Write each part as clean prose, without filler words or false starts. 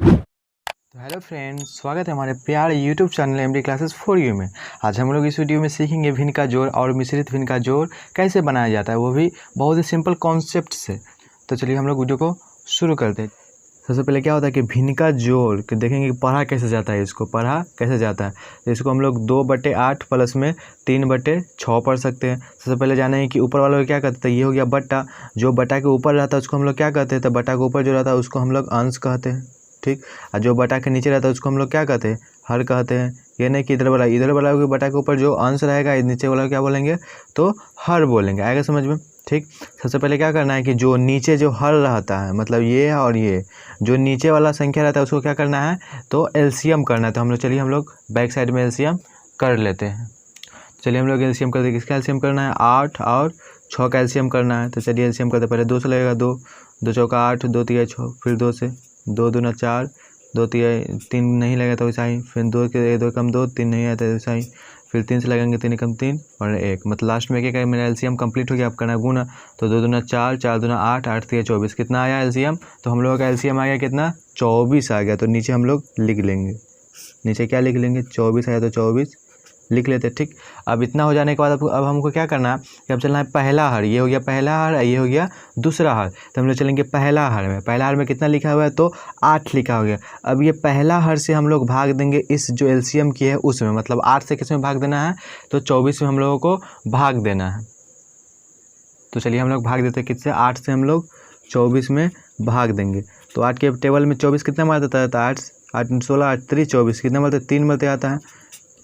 तो hello friends, स्वागत है हमारे प्यारे YouTube channel MD classes for you में। आज हम लोग इस वीडियो में सीखेंगे भिन्न का जोड़ और मिश्रित भिन्न का जोड़ कैसे बनाया जाता है, वो भी बहुत ही सिंपल कॉन्सेप्ट से। तो चलिए हम लोग वीडियो को शुरू करते हैं। सबसे पहले क्या होता है कि भिन्न का जोड़ कि देखेंगे कि पढ़ा कैसे जाता है, इसको पढ़ा कैसे जाता है। तो इसको हम लोग 2/8 प्लस में 3/6 पढ़ सकते हैं। सबसे पहले जाने कि ऊपर वालों को क्या कहते हैं, ये हो गया बट्टा। जो बट्टा के ऊपर रहता है उसको हम लोग क्या कहते हैं, तो बट्टा के ऊपर जो रहता है उसको हम लोग अंश कहते हैं, ठीक। और जो बटा के नीचे रहता है उसको हम लोग क्या कहते हैं, हर कहते हैं। ये नहीं कि इधर वाला बटा के ऊपर जो अंश रहेगा नीचे वाला क्या बोलेंगे, तो हर बोलेंगे। आएगा समझ में, ठीक। सबसे पहले क्या करना है कि जो नीचे जो हर रहता है, मतलब ये और ये जो नीचे वाला संख्या रहता है उसको क्या करना है, तो एलसीएम करना है। तो हम लोग चलिए हम लोग बैक साइड में एलसीएम कर लेते हैं। चलिए हम लोग एलसीएम करते हैं। किसका एलसीएम करना है, 8 और 6 का एलसीएम करना है। तो चलिए एलसीएम करते, पहले 2 से लगेगा, 2 चौका 8, 2 तिया 6, फिर 2 से 2 दूना 4, 2 तिया 3 नहीं लगेगा तो वैसा ही, फिर 2 के 2 कम 2, 3 नहीं आता वैसा ही, फिर 3 से लगेंगे 3 कम 3 और 1, मतलब लास्ट में क्या मेरा एलसीएम कंप्लीट हो गया। आप करना गुना, तो 2 दूना 4, 4 दूना 8, 8 तिया 24, कितना आया एलसीएम, तो हम लोगों का एलसीएम आ गया कितना, 24 आ गया। तो नीचे हम लोग लिख लेंगे, नीचे क्या लिख लेंगे, 24 आया तो 24 लिख लेते, ठीक। अब इतना हो जाने के बाद अब हमको क्या करना है कि अब चलना है पहला हर। ये हो गया पहला हर, ये हो गया दूसरा हर। तो हम लोग चलेंगे पहला हर में। पहला हर में कितना लिखा हुआ है, तो 8 लिखा हो गया। अब ये पहला हर से हम लोग भाग देंगे इस जो एलसीएम की है उसमें, मतलब 8 से किस में भाग देना है, तो 24 में हम लोगों को भाग देना है। तो चलिए हम लोग भाग देते हैं किससे, 8 से हम लोग 24 में भाग देंगे। तो 8 के टेबल में 24 कितना मार देता है, तो 8 8 16 8 3 24 कितना मरते, 3 मरते आता है।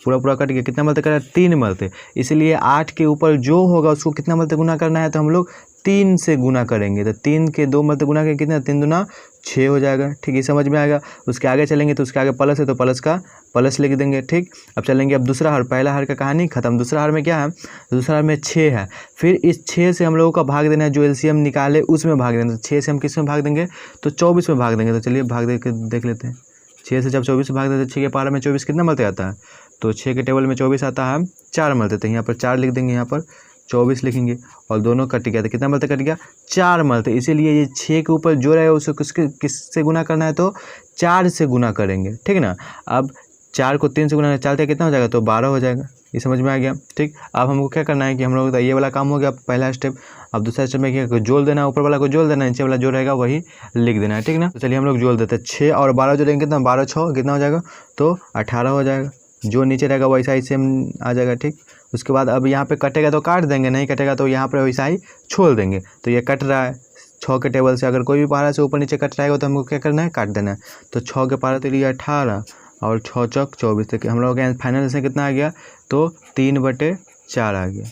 पूरा कट गया, कितना मरते करा, 3 मरते। इसलिए 8 के ऊपर जो होगा उसको कितना मरते गुना करना है, तो हम लोग 3 से गुना करेंगे। तो 3 के 2 मरते गुना करके कितना, 3 दूना 6 हो जाएगा, ठीक। ये समझ में आएगा। उसके आगे चलेंगे तो उसके आगे प्लस है तो प्लस का प्लस लिख देंगे, ठीक। अब चलेंगे अब दूसरा हर, पहला हर का कहानी खत्म। दूसरा हर में क्या है, दूसरा हर में 6 है। फिर इस 6 से हम लोगों का भाग देना है, जो एलसीएम निकाले उसमें भाग देना। तो 6 से हम किस में भाग देंगे, तो 24 में भाग देंगे। तो चलिए भाग दे के देख लेते हैं। 6 से जब 24 भाग देते, 6 के पारा में 24 कितना मरते आता है, तो 6 के टेबल में 24 आता है 4 मरते थे। यहाँ पर 4 लिख देंगे, यहाँ पर 24 लिखेंगे और दोनों कट गया। तो कितना मरते कट गया, 4 मरते। इसीलिए ये 6 के ऊपर जो रहेगा उसको किससे गुना करना है, तो 4 से गुना करेंगे, ठीक ना। अब 4 को 3 से गुना 4 कितना हो जाएगा, तो 12 हो जाएगा। ये समझ में आ गया, ठीक। अब हमको क्या करना है कि हम लोग ये वाला काम हो गया पहला स्टेप। अब दूसरा स्टेप में क्या, जोड़ देना है, ऊपर वाला को जोड़ देना है, नीचे वाला जो रहेगा वही लिख देना है, ठीक ना। तो चलिए हम लोग जोड़ देते हैं। 6 और 12 जोड़ेंगे कितना, 12 6 कितना हो जाएगा, तो 18 हो जाएगा। जो नीचे रहेगा वैसा ही सेम आ जाएगा, ठीक। उसके बाद अब यहाँ पे कटेगा तो काट देंगे, नहीं कटेगा तो यहाँ पर वैसा ही छोड़ देंगे। तो ये कट रहा है 6 के टेबल से, अगर कोई भी पारा से ऊपर नीचे कट रहेगा तो हमको क्या करना है, काट देना है। तो 6 के पारा तो लिए 18 और 6 चौक 24, तक हम लोग फाइनल से कितना आ गया, तो 3/4 आ गया।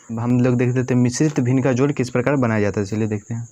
अब हम लोग देख लेते हैं मिश्रित भिन्न का जोड़ किस प्रकार बनाया जाता है। चलिए देखते हैं।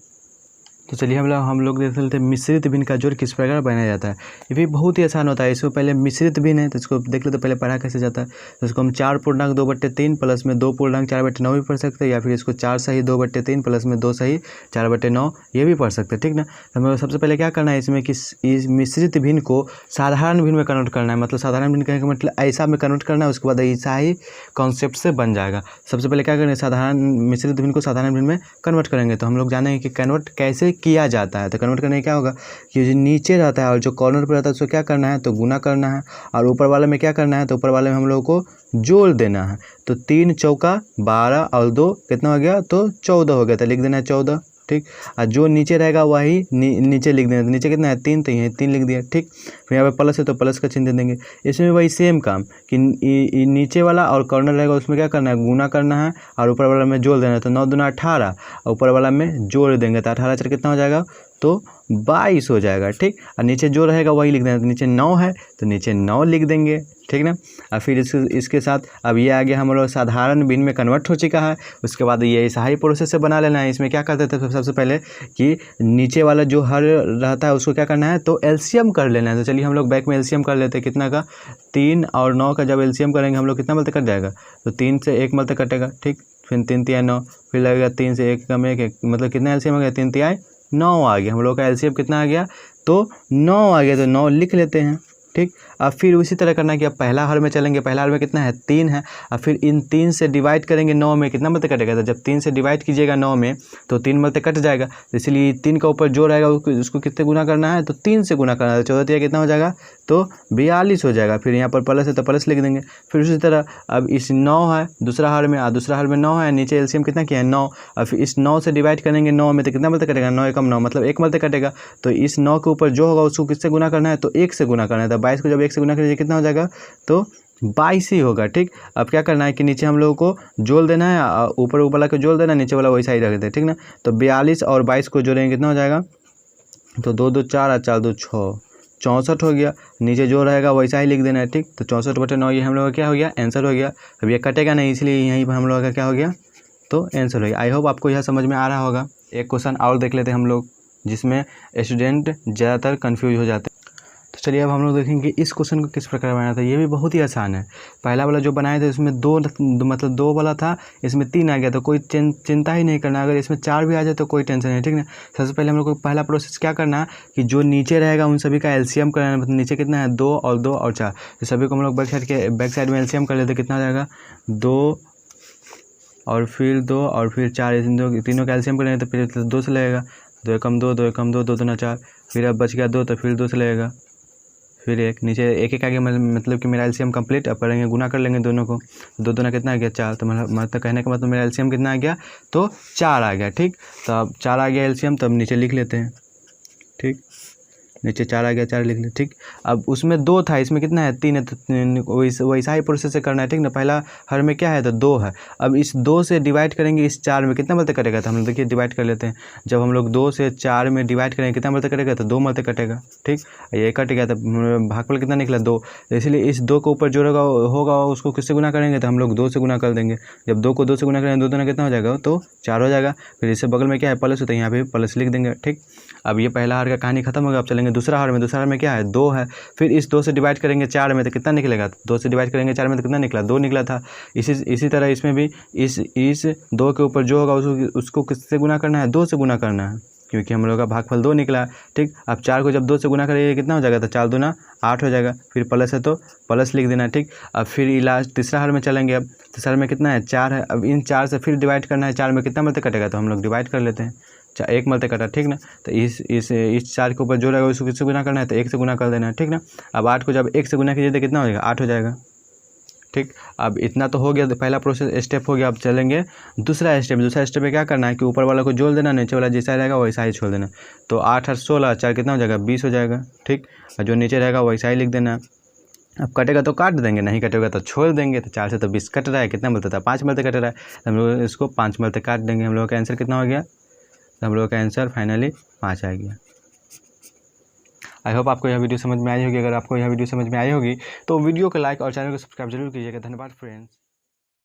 तो चलिए हम लोग देख लेते हैं मिश्रित भिन्न का जोड़ किस प्रकार बनाया जाता है। ये भी बहुत ही आसान होता है। इसको पहले मिश्रित भिन्न है तो इसको देख लेते, पहले पढ़ा कैसे जाता है। तो इसको हम 4 पूर्णांक 2/3 प्लस में 2 पूर्णांक 4/9 भी पढ़ सकते हैं, या फिर इसको 4 सही 2/3 प्लस में 2 सही 4/9 ये भी पढ़ सकते हैं, ठीक ना। हमें सबसे पहले क्या करना है इसमें कि इस मिश्रित भिन्न को साधारण भिन्न में कन्वर्ट करना है। मतलब साधारण भिन्न कहने का मतलब ऐसा में कन्वर्ट करना है, उसके बाद ऐसा ही कॉन्सेप्ट से बन जाएगा। सबसे पहले क्या करेंगे, साधारण मिश्रित भिन्न को साधारण भिन्न में कन्वर्ट करेंगे। तो हम लोग जानेंगे कि कन्वर्ट कैसे किया जाता है। तो कन्वर्ट करने क्या होगा कि जो नीचे रहता है और जो कॉर्नर पर रहता है उसको क्या करना है, तो गुना करना है। और ऊपर वाले में क्या करना है, तो ऊपर वाले में हम लोगों को जोड़ देना है। तो 3 चौका 12 और 2 कितना हो गया, तो 14 हो गया। तो लिख देना है 14, ठीक। और जो नीचे रहेगा वही नीचे लिख देना। तो नीचे कितना है, 3, तो ये 3 लिख दिया, ठीक। फिर यहाँ पे प्लस है तो प्लस का चिन्ह दे देंगे। इसमें वही सेम काम कि नीचे वाला और कॉर्नर रहेगा उसमें क्या करना है, गुना करना है और ऊपर वाला में जोड़ देना है। तो 9 दूना 18 और ऊपर वाला में जोड़ देंगे। तो 18 4 कितना हो जाएगा, तो 22 हो जाएगा, ठीक। और नीचे जो रहेगा वही लिख देना। तो नीचे 9 है तो नीचे 9 लिख देंगे, ठीक ना। और फिर इसके साथ अब ये आगे हम लोग साधारण भिन्न में कन्वर्ट हो चुका है। उसके बाद ये ऐसा ही प्रोसेस से बना लेना है। इसमें क्या करते थे सबसे पहले कि नीचे वाला जो हर रहता है उसको क्या करना है, तो एलसीएम कर लेना है। तो चलिए हम लोग बैक में एलसीएम कर लेते हैं। कितना का, 3 और 9 का जब एलसीएम करेंगे हम लोग कितना मलते कट जाएगा, तो 3 से 1 मलते कटेगा, ठीक। फिर 3 तिया 9, फिर लगेगा 3 से 1 कम 1, मतलब कितना एलसीएम आ गया, 3 तिया 9 आ गया। हम लोग का एलसीएम कितना आ गया, तो 9 आ गया। तो 9 लिख लेते हैं। ठीक। अब फिर उसी तरह करना है कि अब पहला हर में चलेंगे, पहला हर में कितना है 3 है। अब फिर इन 3 से डिवाइड करेंगे 9 में, कितना मल्ते कटेगा, तो जब 3 से डिवाइड कीजिएगा 9 में तो 3 मल्ते कट जाएगा, इसलिए 3 का ऊपर जो रहेगा उसको कितने गुना करना है, तो 3 से गुना करना है। 14 कितना हो जाएगा, तो 42 हो जाएगा। फिर यहाँ पर प्लस है तो प्लस लिख देंगे। फिर उसी तरह अब इस 9 है दूसरा हर में, दूसरा हर में 9 है, नीचे एलसीएम कितना किया है 9। अब फिर इस 9 से डिवाइड करेंगे 9 में तो कितना मल्ते कटेगा, 9 एकम 9 मतलब 1 मल्ते कटेगा। तो इस 9 के ऊपर जो होगा उसको किससे गुना करना है, तो 1 से गुना करना है। तो 22 को जब 1 से गुना करिए कितना हो जाएगा, तो 22 ही होगा। ठीक। अब क्या करना है कि नीचे हम लोगों को जोड़ देना है, ऊपर वाला को जोड़ देना, नीचे वाला वैसा ही रख देते हैं। ठीक ना। तो 42 और 22 को जोड़ेंगे कितना हो जाएगा, तो 2 2 4 और 4 2 6 64 हो गया। नीचे जो रहेगा वैसा ही लिख देना है। ठीक। तो 64/9 ये हम लोग का क्या हो गया, आंसर हो गया। अब ये कटेगा नहीं, इसलिए यहीं पर हम लोग का क्या हो गया, तो आंसर हो गया। आई होप आपको यह समझ में आ रहा होगा। एक क्वेश्चन और देख लेते हैं हम लोग, जिसमें स्टूडेंट ज़्यादातर कन्फ्यूज हो जाते हैं। तो चलिए अब हम लोग देखेंगे इस क्वेश्चन को किस प्रकार बनाया था। ये भी बहुत ही आसान है। पहला वाला जो बनाए थे उसमें मतलब 2 वाला था, इसमें 3 आ गया, तो कोई चिंता ही नहीं करना। अगर इसमें 4 भी आ जाए तो कोई टेंशन नहीं। ठीक ना। सबसे पहले हम लोग को पहला प्रोसेस क्या करना है कि जो नीचे रहेगा उन सभी का एलसीएम करना है। मतलब नीचे कितना है 2 और 2 और 4, तो सभी को हम लोग बैक साइड में एलसीएम कर लेते, कितना हो जाएगा 2 और फिर 2 और फिर 4, तीनों का एलसीएम करेंगे तो फिर 2 से लगेगा, 2 एकम 2 2 एकम 2 2 दूना 4, फिर अब बच गया 2 तो फिर 2 से लगेगा, फिर एक नीचे एक आ गया, मतलब कि मेरा एलसीएम कंप्लीट। अब करेंगे गुना कर लेंगे दोनों को, 2 दूना कितना आ गया 4, तो मतलब कहने का मतलब मेरा एलसीएम कितना आ गया, तो 4 आ गया। ठीक। तो अब 4 आ गया एलसीएम, तो अब नीचे लिख लेते हैं। ठीक। नीचे 4 आ गया, 4 लिख ले। ठीक। अब उसमें 2 था, इसमें कितना है 3 है, तो वैसा ही प्रोसेस से करना है। ठीक ना। पहला हर में क्या है, तो 2 है। अब इस 2 से डिवाइड करेंगे इस 4 में, कितना मल्ते कटेगा, तो हम लोग देखिए डिवाइड कर लेते हैं। जब हम लोग 2 से 4 में डिवाइड करेंगे कितना मल्ते कटेगा, तो 2 मल्ते कटेगा। ठीक। ये कट गया, तो भागफल कितना निकला 2, तो इसलिए इस 2 के ऊपर जो होगा उसको किससे गुना करेंगे, तो हम लोग 2 से गुना कर देंगे। जब 2 को 2 से गुना करेंगे 2 दूना कितना हो जाएगा, तो 4 हो जाएगा। फिर इससे बगल में क्या है प्लस, तो यहाँ पे प्लस लिख देंगे। ठीक। अब ये पहला हार का कहानी खत्म हो गया। अब चलेंगे दूसरा हार में। दूसरा हार में क्या है 2 है, फिर इस 2 से डिवाइड करेंगे 4 में तो कितना निकलेगा, 2 से डिवाइड करेंगे 4 में तो कितना निकला, 2 निकला था। इसी तरह इसमें भी इस 2 के ऊपर जो होगा उसको किससे गुना करना है, 2 से गुना करना है, क्योंकि हम लोग का भागफल 2 निकला। ठीक। अब 4 को जब 2 से गुना करेंगे कितना हो जाएगा, तो 4 दूना 8 हो जाएगा। फिर प्लस है तो प्लस लिख देना। ठीक। अब फिर लास्ट तीसरा हार में चलेंगे। अब तीसरा हार में कितना है 4 है। अब इन 4 से फिर डिवाइड करना है, 4 में कितना मल्ते कटेगा, तो हम लोग डिवाइड कर लेते हैं, 1 मल्ते कटा। ठीक ना। तो इस 4 के ऊपर जो रहेगा उसको किससे गुना करना है, तो 1 से गुना कर देना है। ठीक ना। अब 8 को जब 1 से गुना कीजिए तो कितना हो जाएगा, 8 हो जाएगा। ठीक। अब इतना तो हो गया, तो पहला प्रोसेस स्टेप हो गया। अब चलेंगे दूसरा स्टेप। दूसरा स्टेप में क्या करना है कि ऊपर वाला को जोड़ देना, नीचे वाला जैसा रहेगा वैसा ही छोड़ देना। तो 8 और 16 4 कितना हो जाएगा, 20 हो जाएगा। ठीक। और जो नीचे रहेगा वैसा ही लिख देना। अब कटेगा तो काट देंगे, नहीं कटेगा तो छोड़ देंगे। तो 4 से तो 20 कट रहा है, कितना मिलता था 5 मल्ते कट रहा है, हम लोग इसको 5 मल्ते काट देंगे। हम लोग का आंसर कितना हो गया, तो हम लोग का आंसर फाइनली 5 आ गया। आई होप आपको यह वीडियो समझ में आई होगी। अगर आपको यह वीडियो समझ में आई होगी तो वीडियो को लाइक और चैनल को सब्सक्राइब जरूर कीजिएगा। धन्यवाद फ्रेंड्स।